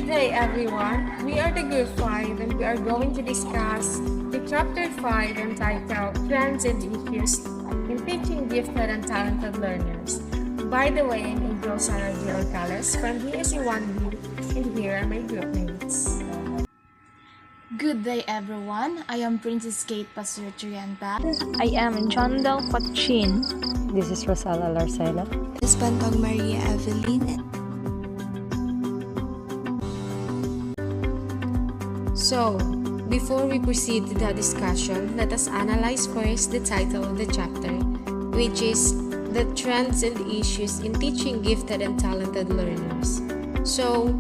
day, everyone. We are the Group 5 and we are going to discuss the Chapter 5 entitled Trends and Issues in Teaching Gifted and Talented Learners. By the way, I'm Angel Sara G. Orcales from DSU 1B, and here are my group mates. Good day, everyone. I am Princess Kate Pasur-Trianta. I am John Del Fachin. This is Rosala Larcela. This is Bantog Maria Evelyn. So, before we proceed to the discussion, let us analyze first the title of the chapter, which is The Trends and Issues in Teaching Gifted and Talented Learners. So,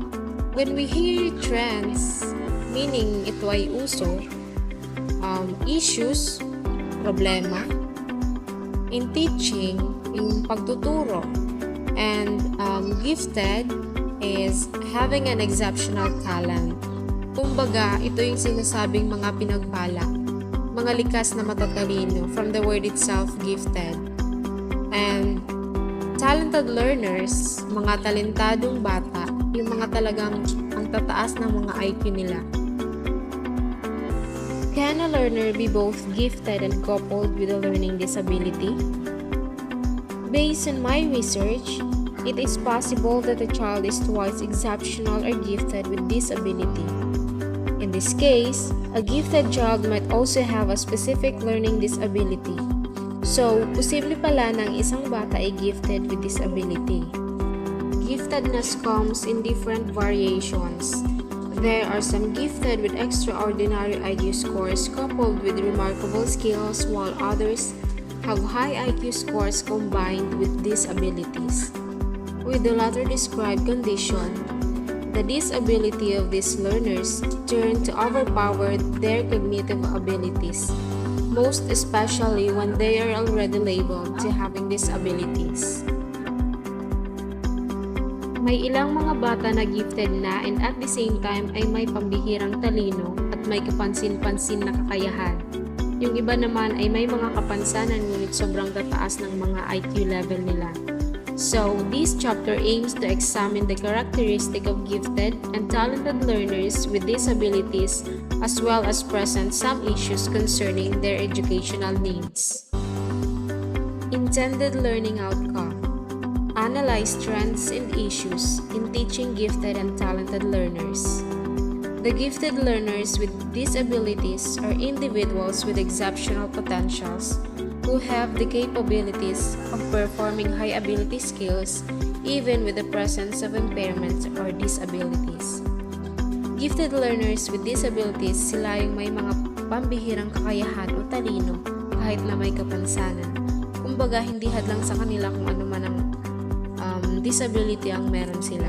when we hear trends, meaning ito ay uso, issues, problema, in teaching, yung pagtuturo, and gifted is having an exceptional talent. Kumbaga, ito yung sinasabing mga pinagpala, mga likas na matatalino, from the word itself, gifted. And talented learners, mga talentadong bata, yung mga talagang ang tataas ng mga IQ nila. Can a learner be both gifted and coupled with a learning disability? Based on my research, it is possible that a child is twice exceptional or gifted with disability. In this case, a gifted child might also have a specific learning disability. So, posible pala na ang isang bata ay gifted with disability. Giftedness comes in different variations. There are some gifted with extraordinary IQ scores coupled with remarkable skills, while others have high IQ scores combined with disabilities. With the latter described condition, the disability of these learners turn to overpower their cognitive abilities, most especially when they are already labeled to having disabilities. May ilang mga bata na gifted na and at the same time ay may pambihirang talino at may kapansin-pansin na kakayahan. Yung iba naman ay may mga kapansanan ngunit sobrang tataas ng mga IQ level nila. So, this chapter aims to examine the characteristic of gifted and talented learners with disabilities as well as present some issues concerning their educational needs. Intended learning outcome. Analyze trends and issues in teaching gifted and talented learners. The gifted learners with disabilities are individuals with exceptional potentials who have the capabilities of performing high ability skills even with the presence of impairments or disabilities. Gifted learners with disabilities, sila yung may mga pambihirang kakayahan o talino kahit na may kapansanan. Kumbaga, hindi hadlang sa kanila kung ano man ang disability ang meron sila.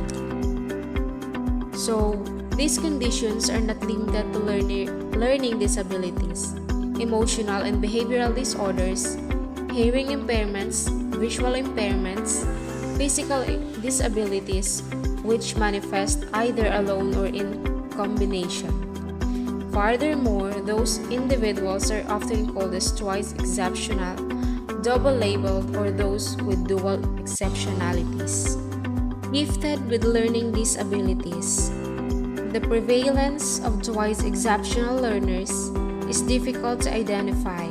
So, these conditions are not limited to learning disabilities, emotional and behavioral disorders, hearing impairments, visual impairments, physical disabilities, which manifest either alone or in combination. Furthermore, those individuals are often called as twice exceptional, double-labeled, or those with dual exceptionalities. Gifted with learning disabilities. The prevalence of twice exceptional learners is difficult to identify,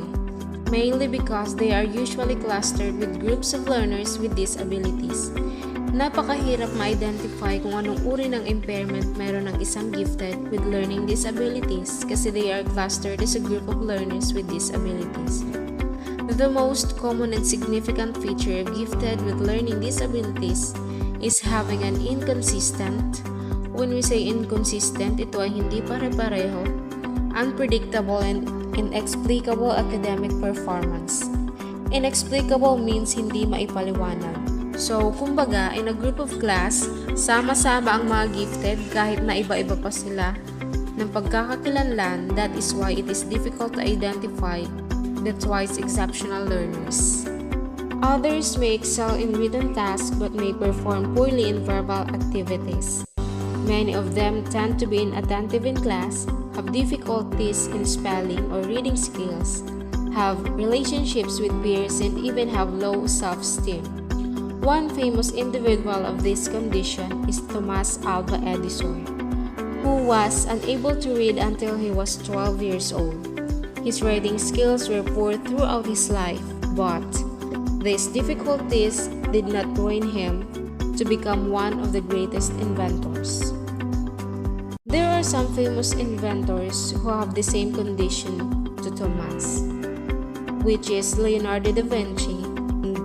mainly because they are usually clustered with groups of learners with disabilities. Napakahirap ma-identify kung anong uri ng impairment meron ng isang gifted with learning disabilities kasi they are clustered as a group of learners with disabilities. The most common and significant feature of gifted with learning disabilities is having an inconsistent. When we say inconsistent, ito ay hindi pare-pareho, unpredictable and inexplicable academic performance. Inexplicable means hindi maipaliwanag. So, kumbaga, in a group of class, sama-sama ang mga gifted kahit na iba-iba pa sila ng pagkakakilanlan. That is why it is difficult to identify the twice exceptional learners. Others may excel in written tasks but may perform poorly in verbal activities. Many of them tend to be inattentive in class, have difficulties in spelling or reading skills, have relationships with peers, and even have low self-esteem. One famous individual of this condition is Thomas Alva Edison, who was unable to read until he was 12 years old. His writing skills were poor throughout his life, but these difficulties did not ruin him to become one of the greatest inventors. There are some famous inventors who have the same condition to Thomas, which is Leonardo da Vinci and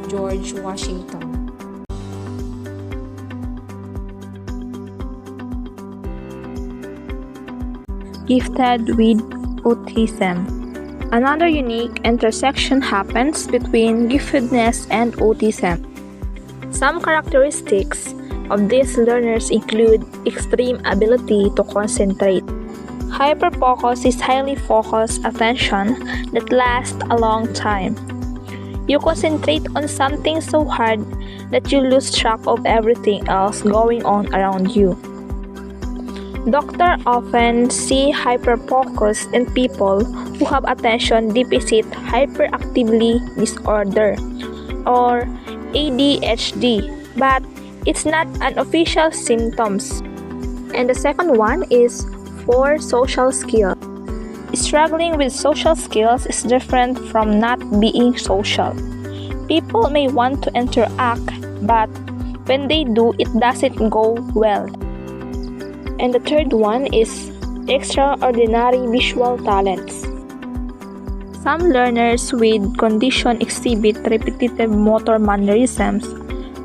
George Washington. Gifted with autism. Another unique intersection happens between giftedness and autism. Some characteristics of these learners include extreme ability to concentrate. Hyperfocus is highly focused attention that lasts a long time. You concentrate on something so hard that you lose track of everything else going on around you. Doctors often see hyperfocus in people who have attention deficit hyperactivity disorder or ADHD, but it's not an official symptoms. And the second one is for social skills. Struggling with social skills is different from not being social. People may want to interact, but when they do, it doesn't go well. And the third one is extraordinary visual talents. Some learners with condition exhibit repetitive motor mannerisms,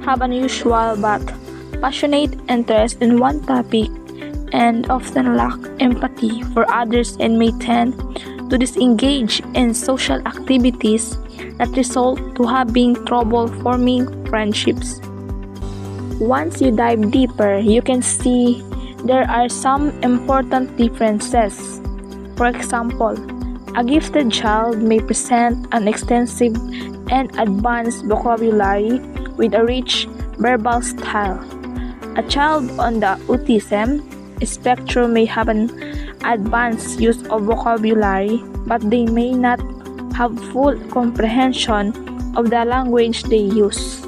have unusual but passionate interest in one topic, and often lack empathy for others and may tend to disengage in social activities that result to having trouble forming friendships. Once you dive deeper, you can see there are some important differences. For example, a gifted child may present an extensive and advanced vocabulary with a rich verbal style. A child on the autism spectrum may have an advanced use of vocabulary, but they may not have full comprehension of the language they use.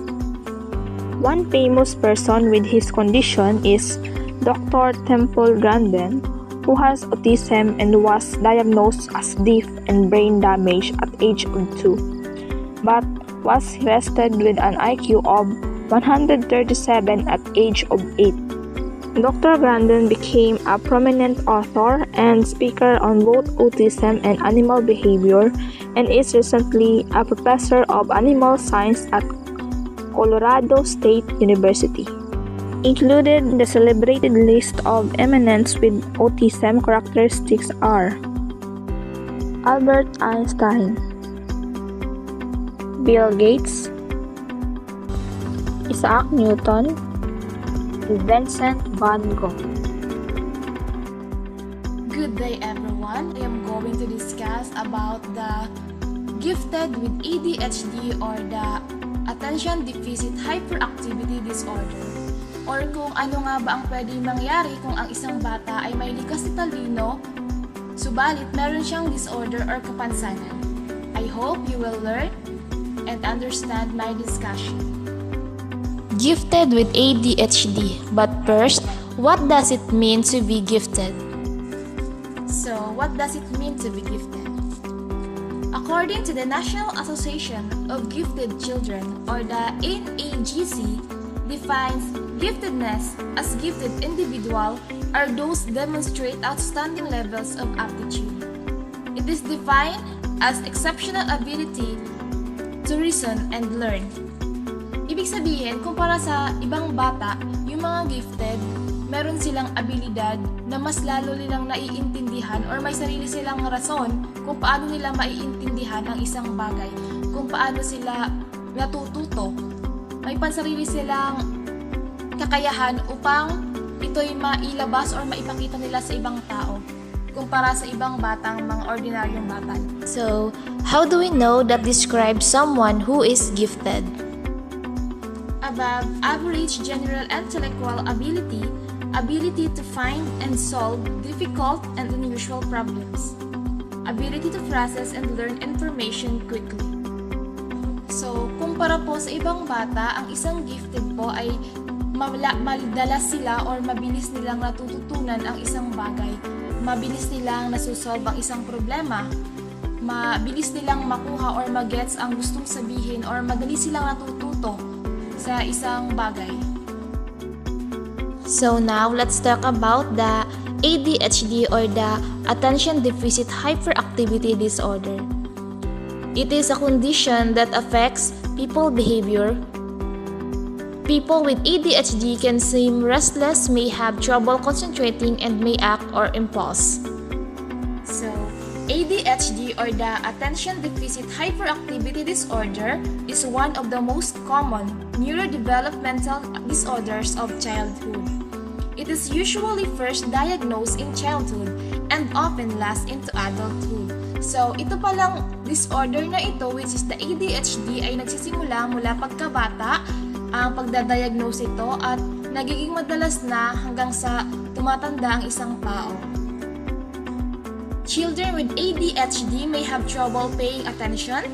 One famous person with his condition is Dr. Temple Grandin, who has autism and was diagnosed as deaf and brain damage at age of 2, but was tested with an IQ of 137 at age of 8. Dr. Grandin became a prominent author and speaker on both autism and animal behavior and is recently a professor of animal science at Colorado State University. Included in the celebrated list of eminence with autism characteristics are Albert Einstein, Bill Gates, Isaac Newton, and Vincent van Gogh. Good day everyone. I am going to discuss about the gifted with ADHD or the Attention Deficit Hyperactivity Disorder, or kung ano nga ba ang pwedeng mangyari kung ang isang bata ay may likas na talino, subalit meron siyang disorder or kapansanan. I hope you will learn and understand my discussion. Gifted with ADHD. But first, what does it mean to be gifted? So, what does it mean to be gifted? According to the National Association of Gifted Children, or the NAGC, defines giftedness as gifted individual are those demonstrate outstanding levels of aptitude. It is defined as exceptional ability to reason and learn. Ibig sabihin, kumpara sa ibang bata, yung mga gifted, meron silang abilidad na mas lalo nilang naiintindihan or may sarili silang rason kung paano nila maiintindihan ang isang bagay, kung paano sila natututo. May pansarili silang kakayahan upang ito'y mailabas or maipakita nila sa ibang tao kumpara sa ibang batang mga ordinaryong bata. So, how do we know that describes someone who is gifted? Above average general intellectual ability, ability to find and solve difficult and unusual problems, ability to process and learn information quickly. So, kumpara po sa ibang bata, ang isang gifted po ay madalas sila or mabilis nilang natututunan ang isang bagay. Mabilis nilang nasusolve ang isang problema. Mabilis nilang makuha or magets ang gustong sabihin or madali silang natututo sa isang bagay. So now, let's talk about the ADHD or the Attention Deficit Hyperactivity Disorder. It is a condition that affects people's behavior. People with ADHD can seem restless, may have trouble concentrating, and may act or impulse. So, ADHD or the Attention Deficit Hyperactivity Disorder is one of the most common neurodevelopmental disorders of childhood. It is usually first diagnosed in childhood and often lasts into adulthood. So, ito palang disorder na ito, which is the ADHD, ay nagsisimula mula pagkabata ang pagdadiagnose ito at nagiging madalas na hanggang sa tumatanda ang isang tao. Children with ADHD may have trouble paying attention,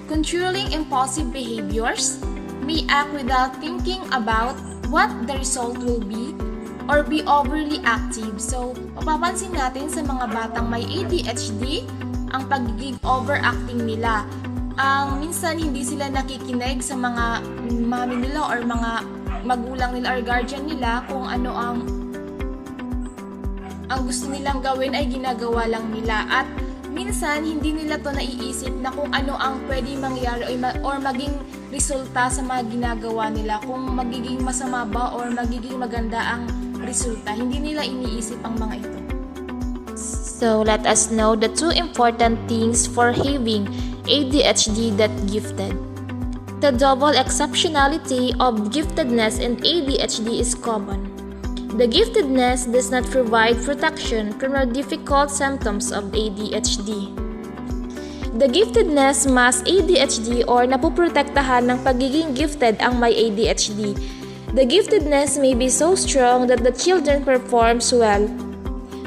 controlling impulsive behaviors, may act without thinking about what the result will be, or be overly active. So, mapapansin natin sa mga batang may ADHD, ang pagiging overacting nila. Minsan hindi sila nakikinig sa mga mami nila or mga magulang nila or guardian nila kung ano ang gusto nilang gawin ay ginagawa lang nila. At minsan hindi nila to naiisip na kung ano ang pwede mangyari or maging resulta sa mga ginagawa nila. Kung magiging masama ba or magiging maganda ang resulta. Hindi nila iniisip ang mga ito. So let us know the two important things for having ADHD that gifted. The double exceptionality of giftedness and ADHD is common. The giftedness does not provide protection from the difficult symptoms of ADHD. The giftedness masks ADHD or napuprotektahan ng pagiging gifted ang may ADHD. The giftedness may be so strong that the children performs well,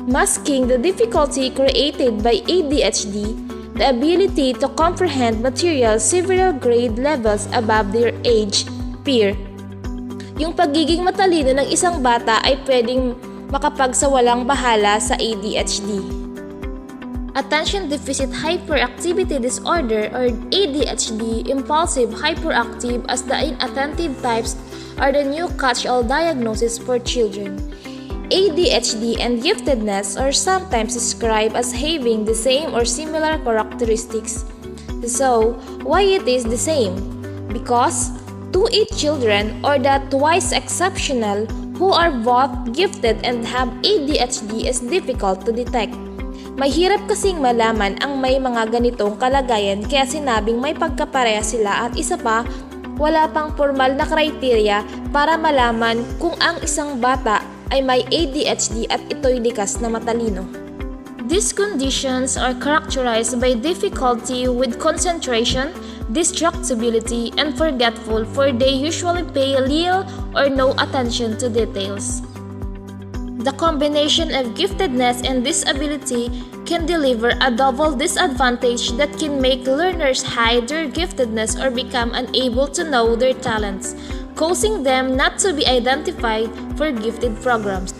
masking the difficulty created by ADHD, the ability to comprehend material several grade levels above their age, peer. Yung pagiging matalino ng isang bata ay pwedeng makapagsawalang bahala sa ADHD. Attention Deficit Hyperactivity Disorder or ADHD, impulsive hyperactive as the inattentive types are the new catch-all diagnosis for children. ADHD and giftedness are sometimes described as having the same or similar characteristics. So, why it is the same? Because 2-8 children or the twice exceptional who are both gifted and have ADHD is difficult to detect. Mahirap kasing malaman ang may mga ganitong kalagayan kaya sinabing may pagkapareha sila at isa pa, wala pang formal na kriteriya para malaman kung ang isang bata ay may ADHD at ito'y likas na matalino. These conditions are characterized by difficulty with concentration, distractibility, and forgetful, for they usually pay little or no attention to details. The combination of giftedness and disability can deliver a double disadvantage that can make learners hide their giftedness or become unable to know their talents, causing them not to be identified for gifted programs.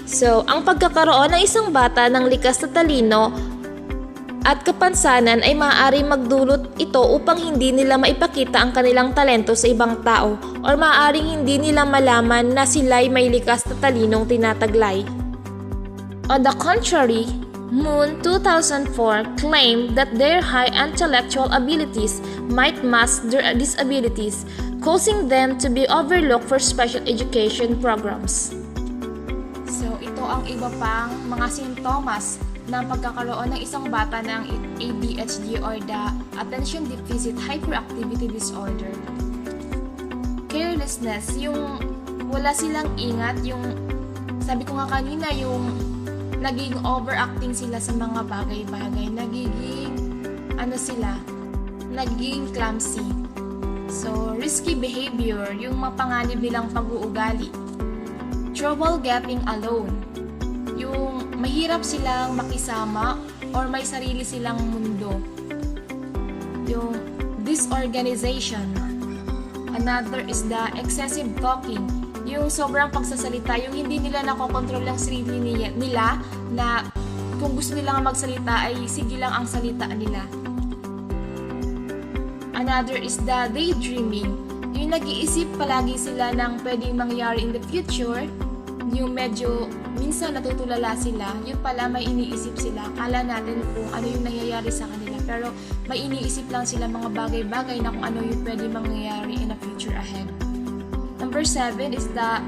So, ang pagkakaroon ng isang bata ng likas na talino at kapansanan ay maaari magdulot ito upang hindi nila maipakita ang kanilang talento sa ibang tao or maaaring hindi nila malaman na sila'y may likas na talinong tinataglay. On the contrary, Moon 2004 claimed that their high intellectual abilities might mask their disabilities, causing them to be overlooked for special education programs. So, ito ang iba pang mga sintomas ng pagkakaroon ng isang bata ng ADHD or the Attention Deficit Hyperactivity Disorder. Carelessness, yung wala silang ingat, yung sabi ko nga kanina, yung naging overacting sila sa mga bagay-bagay, naging clumsy. So, risky behavior, yung mapanganib nilang pag-uugali. Trouble getting alone, yung mahirap silang makisama or may sarili silang mundo. Yung disorganization. Another is the excessive talking, Yung sobrang pagsasalita, yung hindi nila nakokontrol ang sarili nila na kung gusto nila nga magsalita ay sige lang ang salita nila. Another is the daydreaming. Yung nag-iisip palagi sila ng pwedeng mangyari in the future, yung medyo minsan natutulala sila, yun pala may iniisip sila. Kala natin kung ano yung nangyayari sa kanila, pero may iniisip lang sila mga bagay-bagay na kung ano yung pwede mangyayari in the future ahead. Number 7 is the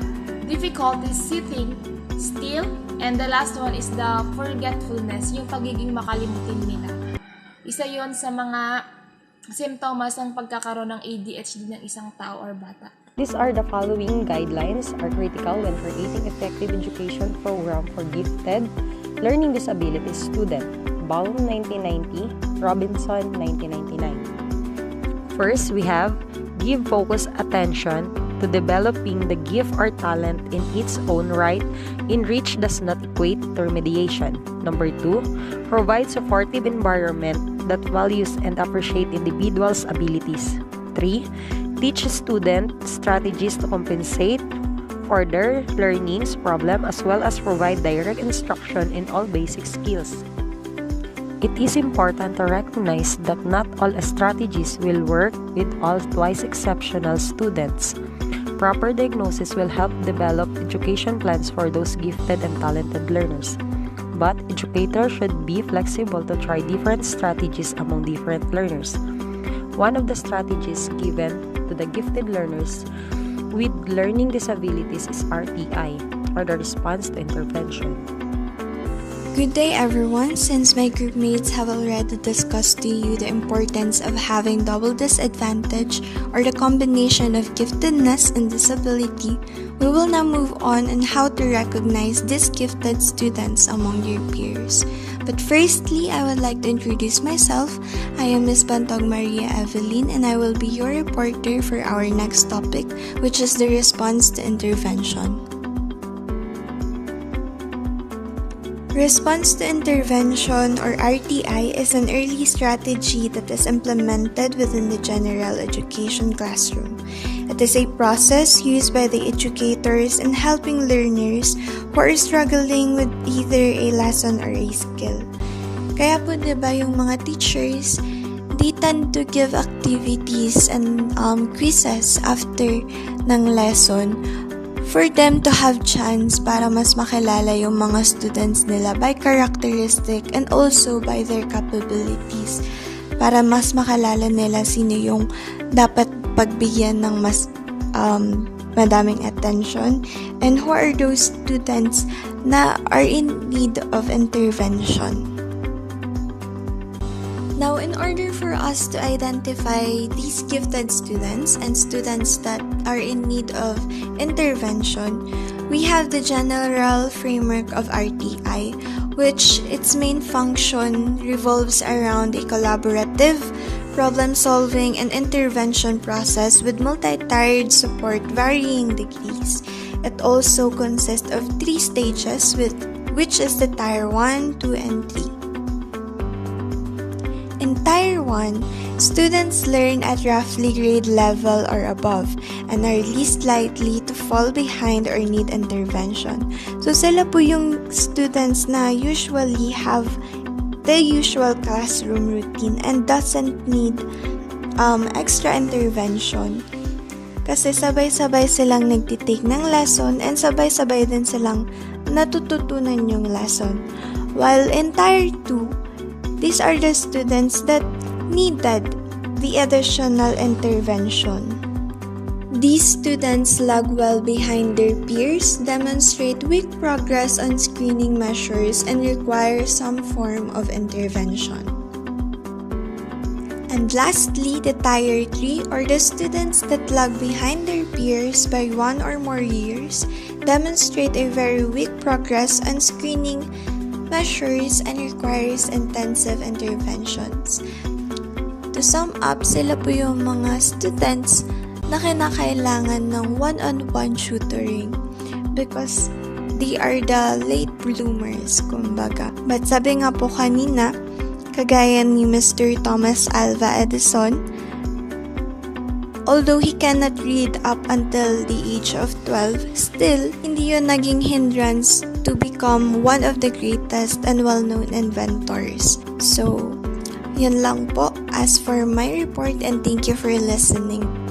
difficulty sitting still, and the last one is the forgetfulness, yung pagiging makalimutin nila. Isa yon sa mga simptomas ng pagkakaroon ng ADHD ng isang tao or bata. These are the following guidelines are critical when creating effective education program for gifted learning disabilities student. Baum 1990, Robinson 1999. First, we have give focused attention to developing the gift or talent in its own right. Enrich does not equate to remediation. Number 2, provide supportive environment that values and appreciate individuals' abilities. 3, teach students strategies to compensate for their learning's problem as well as provide direct instruction in all basic skills. It is important to recognize that not all strategies will work with all twice exceptional students. Proper diagnosis will help develop education plans for those gifted and talented learners. But educators should be flexible to try different strategies among different learners. One of the strategies given to the gifted learners with learning disabilities is RTI, or the response to intervention. Good day everyone. Since my group mates have already discussed to you the importance of having double disadvantage or the combination of giftedness and disability, we will now move on how to recognize these gifted students among your peers. But firstly, I would like to introduce myself. I am Ms. Bantog Maria Evelyn and I will be your reporter for our next topic, which is the response to intervention. Response to intervention or RTI is an early strategy that is implemented within the general education classroom. It is a process used by the educators in helping learners who are struggling with either a lesson or a skill. Kaya po diba yung mga teachers, they tend to give activities and quizzes after ng lesson for them to have chance para mas makilala yung mga students nila by characteristic and also by their capabilities, para mas makalala nila sino yung dapat pagbigyan ng mas madaming attention and who are those students na are in need of intervention. Now, in order for us to identify these gifted students and students that are in need of intervention, we have the general framework of RTI, which its main function revolves around a collaborative, problem-solving, and intervention process with multi-tiered support varying degrees. It also consists of 3 stages, which is the Tier 1, 2, and 3. In Tier 1, students learn at roughly grade level or above and are least likely to fall behind or need intervention. So sila po yung students na usually have the usual classroom routine and doesn't need extra intervention. Kasi sabay-sabay silang nagtitake ng lesson and sabay-sabay din silang natututunan yung lesson. While in Tier 2, these are the students that needed the additional intervention. These students lag well behind their peers, demonstrate weak progress on screening measures, and require some form of intervention. And lastly, the Tier 3, or the students that lag behind their peers by 1 or more years, demonstrate a very weak progress on screening measures and requires intensive interventions. To sum up, sila po yung mga students na kinakailangan ng one-on-one tutoring because they are the late bloomers, kumbaga. But sabi nga po kanina, kagaya ni Mr. Thomas Alva Edison, Although he cannot read up until the age of 12, still, hindi yun naging hindrance to become one of the greatest and well-known inventors. So, yun lang po as for my report and thank you for listening.